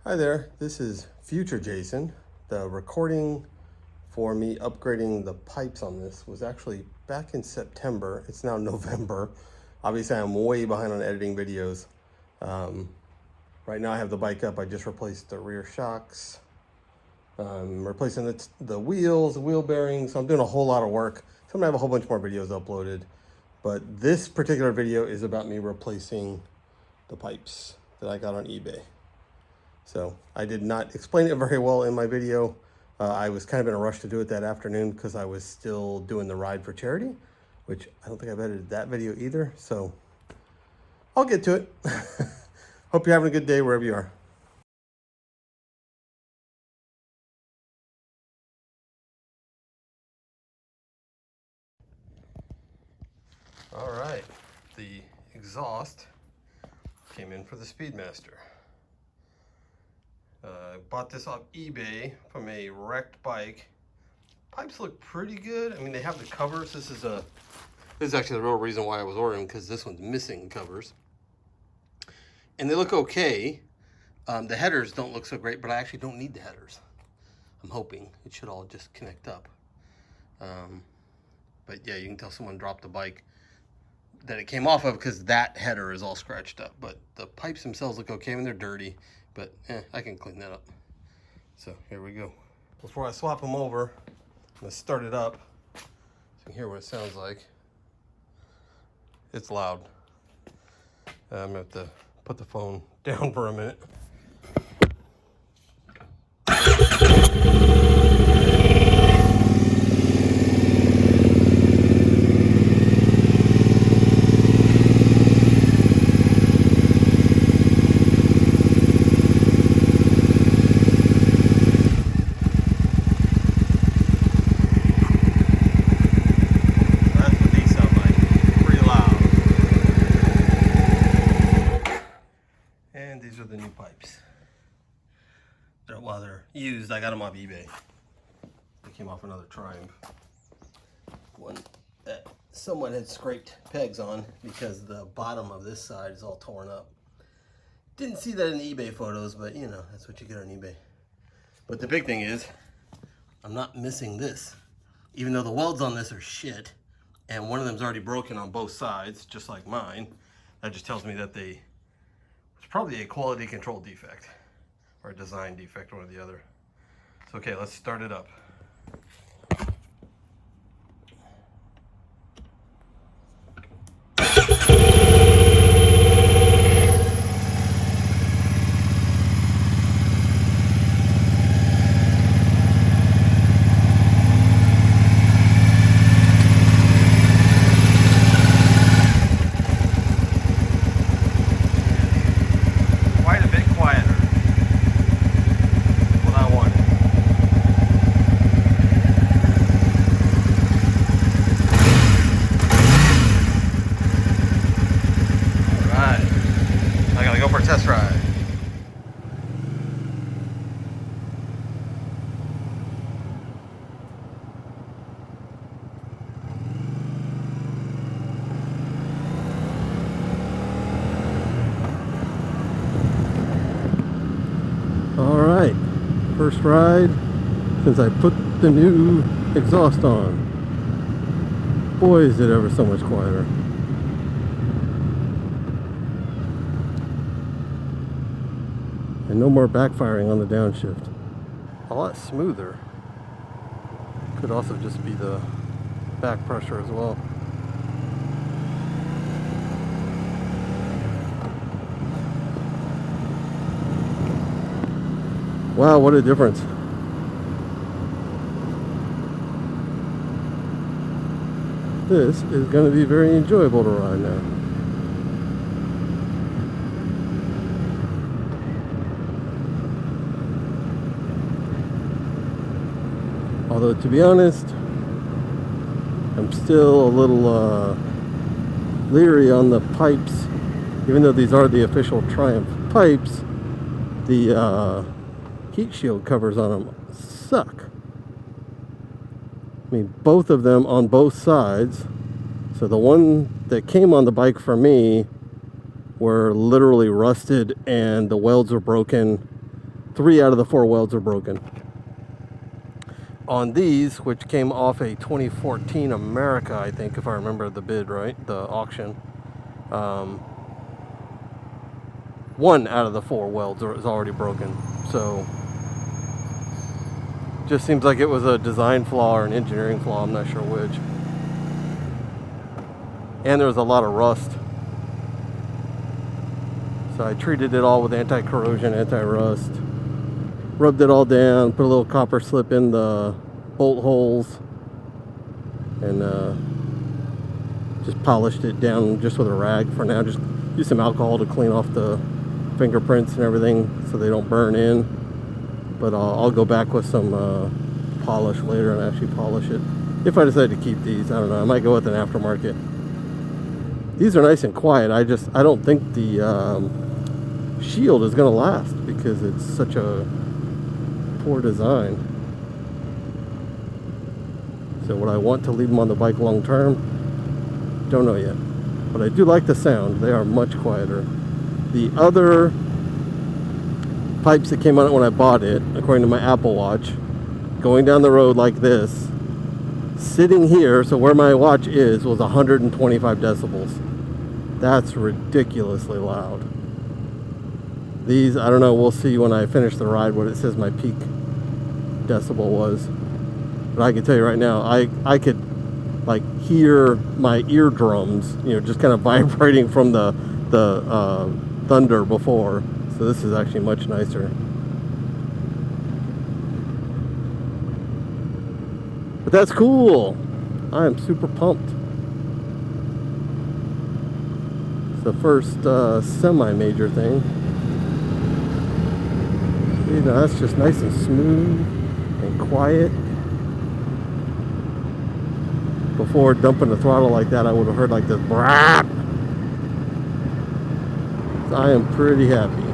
Hi there, this is future Jason. The recording for me upgrading the pipes on this was actually back in September. It's now November. Obviously I'm way behind on editing videos. Right now I have the bike up. I just replaced the rear shocks. I'm replacing the wheels, the wheel bearings. So I'm doing a whole lot of work. So I'm gonna have a whole bunch more videos uploaded. But this particular video is about me replacing the pipes that I got on eBay. So I did not explain it very well in my video. I was kind of in a rush to do it that afternoon because I was still doing the ride for charity, which I don't think I've edited that video either. So I'll get to it. Hope you're having a good day wherever you are. All right, the exhaust came in for the Speedmaster. Bought this off eBay from a wrecked bike. Pipes look pretty good. I mean, they have the covers. This is actually the real reason why I was ordering, because this one's missing covers. And they look okay. The headers don't look so great, but I actually don't need the headers. I'm hoping it should all just connect up. But yeah, you can tell someone dropped the bike that it came off of because that header is all scratched up. But the pipes themselves look okay. I mean, they're dirty, but I can clean that up. So here we go. Before I swap them over, I'm gonna start it up so you can hear what it sounds like. It's loud. I'm gonna have to put the phone down for a minute. These are the new pipes. They're used. I got them off eBay. They came off another Triumph. One that someone had scraped pegs on because the bottom of this side is all torn up. Didn't see that in the eBay photos, but you know, that's what you get on eBay. But the big thing is, I'm not missing this. Even though the welds on this are shit, and one of them's already broken on both sides, just like mine, that just tells me that it's probably a quality control defect or a design defect, one or the other. So, okay, let's start it up. Test ride. All right, first ride since I put the new exhaust on. Boy, is it ever so much quieter. And no more backfiring on the downshift. A lot smoother. Could also just be the back pressure as well. Wow, what a difference. This is going to be very enjoyable to ride now. Although, to be honest, I'm still a little leery on the pipes. Even though these are the official Triumph pipes, the heat shield covers on them suck. I mean, both of them on both sides. So the one that came on the bike for me were literally rusted and the welds were broken. 3 out of the 4 welds are broken. On these, which came off a 2014 America, I think, if I remember the bid right, the auction, 1 out of the 4 welds is already broken. So just seems like it was a design flaw or an engineering flaw, I'm not sure which. And there was a lot of rust. So I treated it all with anti-corrosion, anti-rust. Rubbed it all down, put a little copper slip in the bolt holes, and just polished it down just with a rag for now. Just use some alcohol to clean off the fingerprints and everything so they don't burn in. But I'll go back with some polish later and actually polish it. If I decide to keep these, I don't know. I might go with an aftermarket. These are nice and quiet. I don't think the shield is going to last because it's such a poor design. So would I want to leave them on the bike long term? Don't know yet. But I do like the sound. They are much quieter. The other pipes that came on it when I bought it, according to my Apple Watch, going down the road like this, sitting here, so where my watch is, was 125 decibels. That's ridiculously loud. These, I don't know, we'll see when I finish the ride what it says my peak decibel was. But I can tell you right now, I could like hear my eardrums, you know, just kind of vibrating from the thunder before. So this is actually much nicer. But that's cool. I am super pumped. It's the first semi-major thing. You know, that's just nice and smooth and quiet. Before dumping the throttle like that, I would have heard like this brap. I am pretty happy.